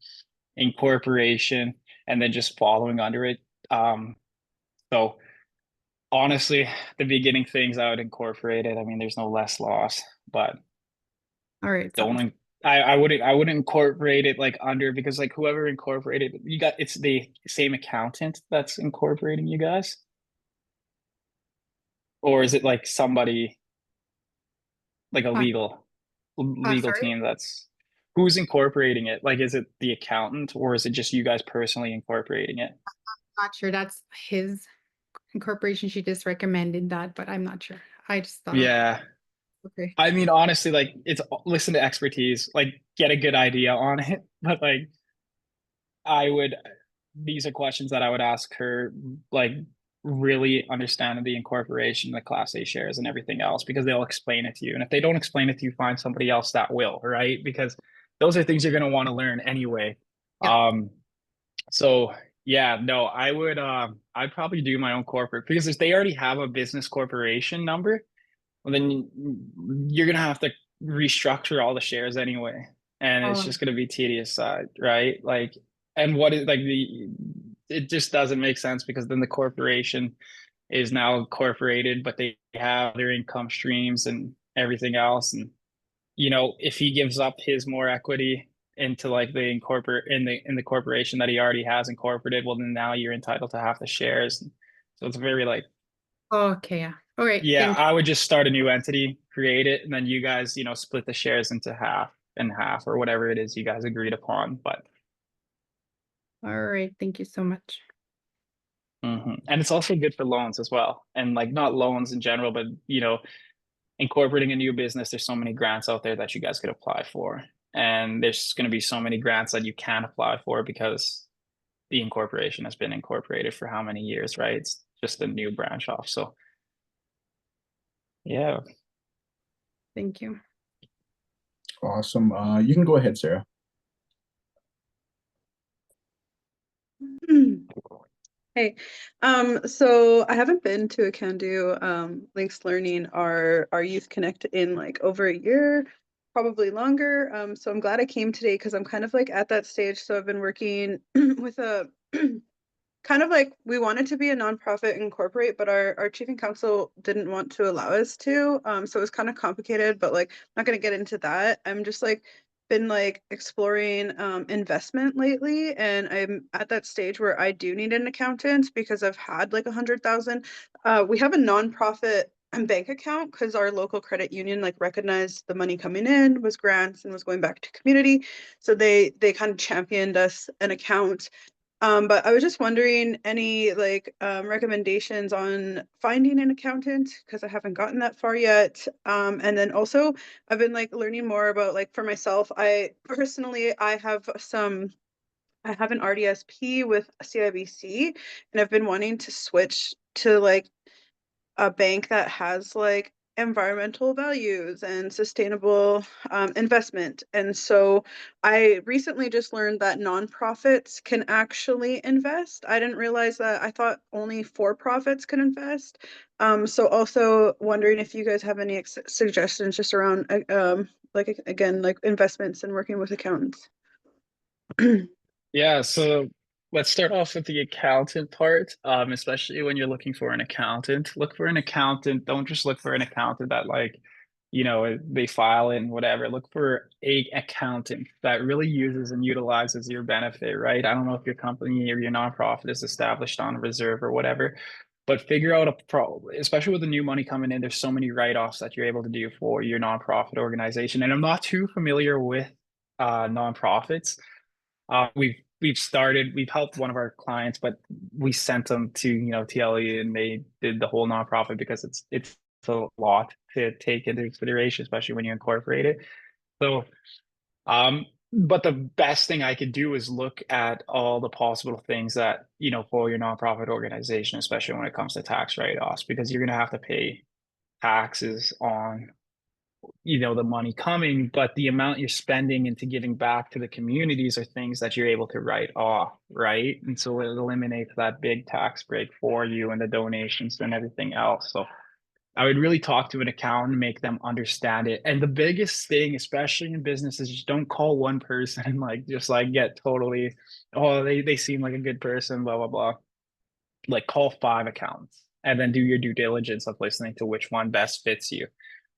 incorporation and then just following under it. So honestly, the beginning things I would incorporate it. I mean, there's no less loss, but All right. don't. I wouldn't incorporate it like under, because like whoever incorporated you got, it's the same accountant that's incorporating you guys, or is it like somebody like a legal Sorry. team that's who's incorporating it? Like, is it the accountant or is it just you guys personally incorporating it? Not sure. That's his incorporation. She just recommended that, but I'm not sure. I just thought, Yeah. okay. I mean, honestly, like it's listen to expertise, like get a good idea on it. But like I would, these are questions that I would ask her, like really understanding the incorporation, the Class A shares and everything else, because they'll explain it to you. And if they don't explain it to you, find somebody else that will, right? Because those are things you're going to want to learn anyway. Yeah. So yeah, no, I'd probably do my own corporate, because if they already have a business corporation number, well, then you're gonna have to restructure all the shares anyway, and it's Oh, just gonna be tedious, right? Like, and what is like it just doesn't make sense, because then the corporation is now incorporated, but they have their income streams and everything else, and if he gives up his more equity into like the in the corporation that he already has incorporated, well then now you're entitled to half the shares. So it's very like, okay. Yeah. All right. yeah, Thank you. I would just start a new entity, create it, and then you guys, split the shares into half and half or whatever it is you guys agreed upon. But All right. Thank you so much. and it's also good for loans as well. And like not loans in general, but incorporating a new business, there's so many grants out there that you guys could apply for. And there's going to be so many grants that you can apply for because the incorporation has been incorporated for how many years, right? It's just a new branch off. So yeah. Thank you. Awesome. You can go ahead, Sarah. Hey, so I haven't been to a Can-Do Links Learning our Youth Connect in like over a year, probably longer. So I'm glad I came today because I'm kind of like at that stage. So I've been working with a kind of like we wanted to be a nonprofit incorporate, but our chief and council didn't want to allow us to. So it was kind of complicated, but like I'm not gonna get into that. I'm just like been like exploring investment lately, and I'm at that stage where I do need an accountant because I've had like 100,000. We have a nonprofit bank account because our local credit union like recognized the money coming in was grants and was going back to community, so they kind of championed us an account. But I was just wondering any like recommendations on finding an accountant because I haven't gotten that far yet. And then also I've been like learning more about like for myself, I personally I have an RDSP with CIBC, and I've been wanting to switch to like a bank that has like environmental values and sustainable investment. And so I recently just learned that nonprofits can actually invest. I didn't realize that. I thought only for-profits can invest. So also wondering if you guys have any suggestions just around like again like investments and working with accountants. Yeah, so let's start off with the accountant part. Especially when you're looking for an accountant, look for an accountant. Don't just look for an accountant that like, they file in whatever. Look for a accountant that really uses and utilizes your benefit, right? I don't know if your company or your nonprofit is established on a reserve or whatever, but figure out especially with the new money coming in, there's so many write-offs that you're able to do for your nonprofit organization. And I'm not too familiar with nonprofits. We've helped one of our clients, but we sent them to TLE, and they did the whole nonprofit because it's a lot to take into consideration, especially when you incorporate it. So but the best thing I could do is look at all the possible things that for your nonprofit organization, especially when it comes to tax write-offs, because you're going to have to pay taxes on the money coming, but the amount you're spending into giving back to the communities are things that you're able to write off, right? And so it eliminates that big tax break for you and the donations and everything else. So I would really talk to an accountant, make them understand it. And the biggest thing, especially in business, is just don't call one person and just get totally, oh, they seem like a good person, blah, blah, blah. Like call 5 accountants and then do your due diligence of listening to which one best fits you.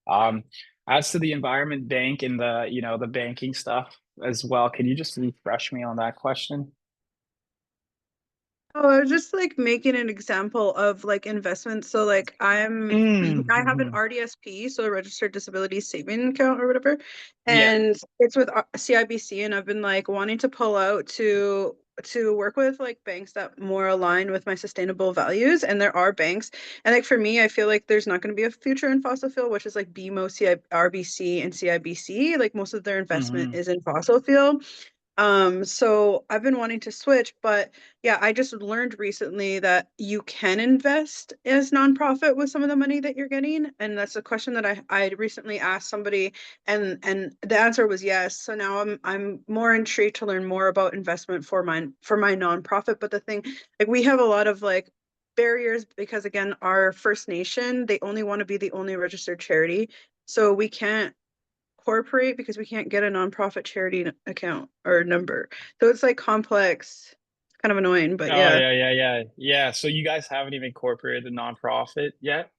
Um, as to the environment bank and the banking stuff as well, can you just refresh me on that question? Oh, I was just like making an example of like investments. So like I have an RDSP, so a registered disability saving account or whatever, Yeah. and it's with CIBC, and I've been like wanting to pull out to work with like banks that more align with my sustainable values. And there are banks, and like for me, I feel like there's not going to be a future in fossil fuel, which is like BMO, RBC, and CIBC. Like most of their investment is in fossil fuel. So I've been wanting to switch, but yeah, I just learned recently that you can invest as nonprofit with some of the money that you're getting. And that's a question that I recently asked somebody, and the answer was yes. So now I'm more intrigued to learn more about investment for my nonprofit. But the thing, like we have a lot of like barriers because again, our First Nation, they only want to be the only registered charity. So we can't incorporate because we can't get a nonprofit charity account or number. So it's like complex. It's kind of annoying, but Oh, yeah. yeah. So you guys haven't even incorporated the nonprofit yet?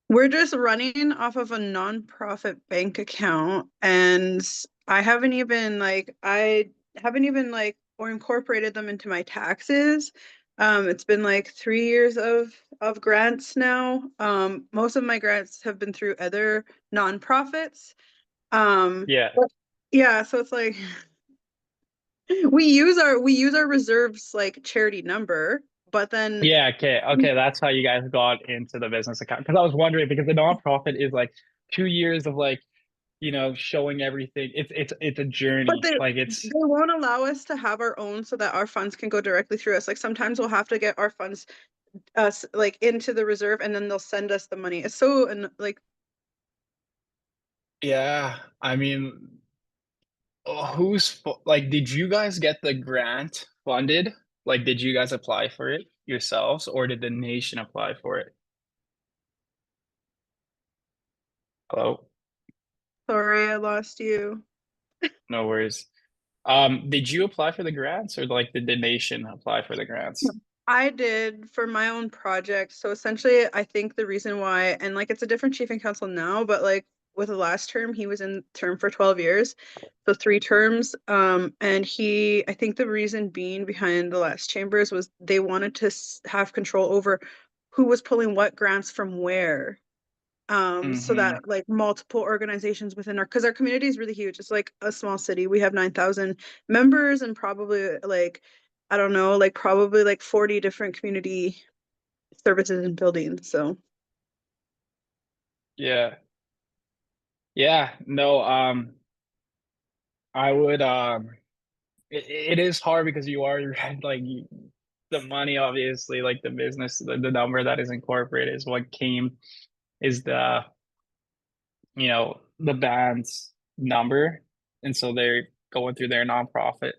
We're just running off of a nonprofit bank account, and I haven't even like or incorporated them into my taxes. It's been like 3 years of grants now. Most of my grants have been through other nonprofits. Yeah. But yeah, so it's like we use our reserves like charity number, but then Yeah, okay. That's how you guys got into the business account. Because I was wondering, because the nonprofit is like 2 years of showing everything. It's a but journey. they won't allow us to have our own so that our funds can go directly through us. Like sometimes we'll have to get our funds us like into the reserve and then they'll send us the money. It's so and like yeah. I mean, did you guys get the grant funded? Like, did you guys apply for it yourselves, or did the nation apply for it? Hello? sorry, I lost you. No worries. Did you apply for the grants, or did the nation apply for the grants? I did for my own project. So essentially, I think the reason why, and like it's a different chief and council now, but like with the last term, he was in term for 12 years. So 3 terms. And I think the reason being behind the last chambers was they wanted to have control over who was pulling what grants from where. So Mm-hmm. that like multiple organizations within because our community is really huge. It's like a small city. We have 9,000 members and probably like, I don't know, like probably like 40 different community services and buildings. So Yeah. Yeah. No, I would it is hard because you are right, the money, obviously, like the business, the number that is incorporated is what is the band's number. And so they're going through their nonprofit.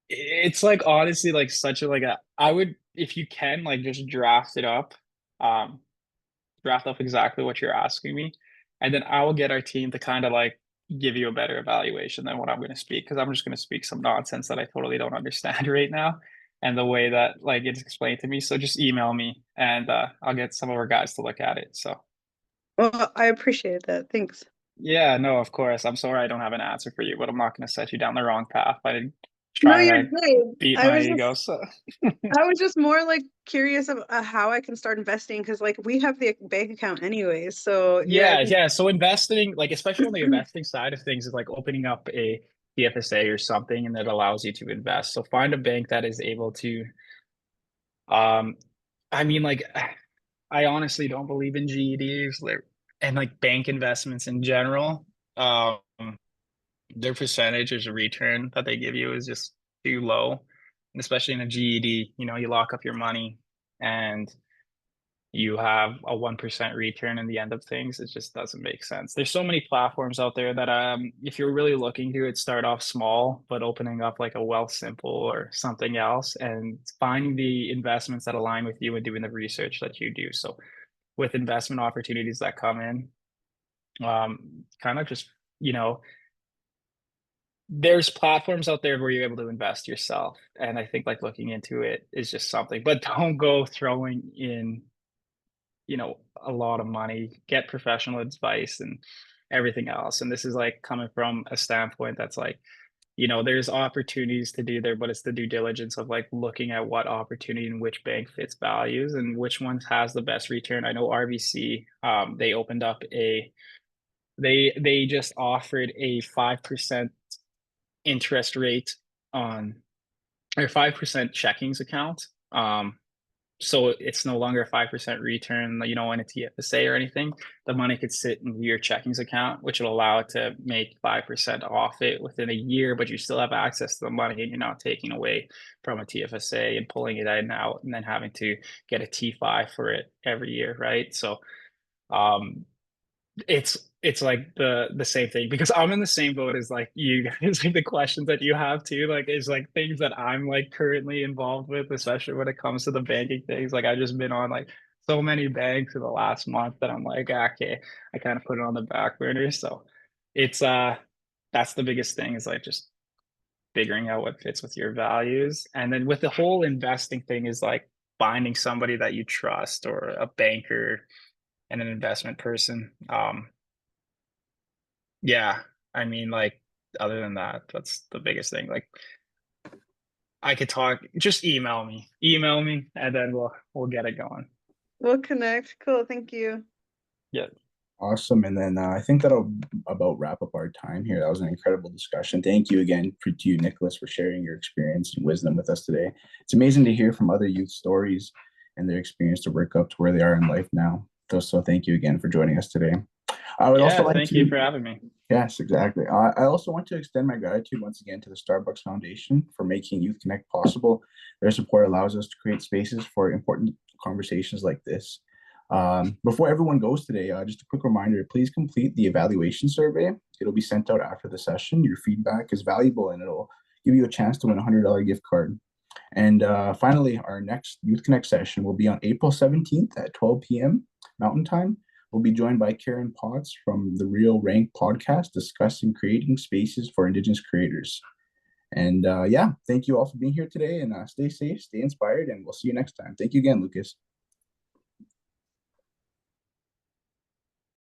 It's like honestly like such a I would, if you can, just um draft up exactly what you're asking me, and then I will get our team to kind of give you a better evaluation than what I'm going to speak, because I'm just going to speak some nonsense that I totally don't understand right now, and the way that it's explained to me. So just email me, and I'll get some of our guys to look at it. So well, I appreciate that. Thanks. yeah, no, of course. I'm sorry I don't have an answer for you, but I'm not going to set you down the wrong path by No, trying you're to good. beat I my was ego. just So I was just more like curious of how I can start investing because like we have the bank account anyways. So yeah, yeah, yeah. So investing, especially on the investing side of things, is like opening up a TFSA or something, and that allows you to invest. So find a bank that is able to. Um, I mean, I honestly don't believe in GEDs and bank investments in general. Um, their percentage as a return that they give you is just too low, and especially in a GED. You lock up your money, and you have a 1% return in the end of things. It just doesn't make sense. There's so many platforms out there that if you're really looking to it, start off small, but opening up like a Wealthsimple or something else and finding the investments that align with you and doing the research that you do. So with investment opportunities that come in, kind of just, there's platforms out there where you're able to invest yourself. And I think like looking into it is just something, but don't go throwing in a lot of money. Get professional advice and everything else. And this is like coming from a standpoint that's like, there's opportunities to do there, but it's the due diligence of like looking at what opportunity and which bank fits values and which one has the best return. I know RBC, they opened up they just offered a 5% interest rate on or 5% checkings account. So it's no longer a 5% return, in a TFSA or anything. The money could sit in your checkings account, which will allow it to make 5% off it within a year, but you still have access to the money and you're not taking away from a TFSA and pulling it in and out and then having to get a T5 for it every year, right? So it's like the same thing because I'm in the same boat as like you guys. Like the questions that you have too, like is like things that I'm like currently involved with, especially when it comes to the banking things. Like I've just been on like so many banks in the last month that I'm like, okay, I kind of put it on the back burner. So it's that's the biggest thing is like just figuring out what fits with your values. And then with the whole investing thing is like finding somebody that you trust or a banker and an investment person. Yeah, I mean, like, other than that, that's the biggest thing. Like, I could talk, just email me, and then we'll get it going. We'll connect. Cool. Thank you. Yeah. Awesome. And then I think that'll about wrap up our time here. That was an incredible discussion. Thank you again to you, Nicholas, for sharing your experience and wisdom with us today. It's amazing to hear from other youth stories and their experience to work up to where they are in life now. So thank you again for joining us today. I would also like thank you for having me. Yes, exactly. I also want to extend my gratitude once again to the Starbucks Foundation for making Youth Connect possible. Their support allows us to create spaces for important conversations like this. Before everyone goes today, just a quick reminder, please complete the evaluation survey. It'll be sent out after the session. Your feedback is valuable and it'll give you a chance to win a $100 gift card. And finally, our next Youth Connect session will be on April 17th at 12 p.m. Mountain Time. We'll be joined by Karen Potts from the Real Rank podcast discussing creating spaces for Indigenous creators. And thank you all for being here today and stay safe, stay inspired, and we'll see you next time. Thank you again, Lucas.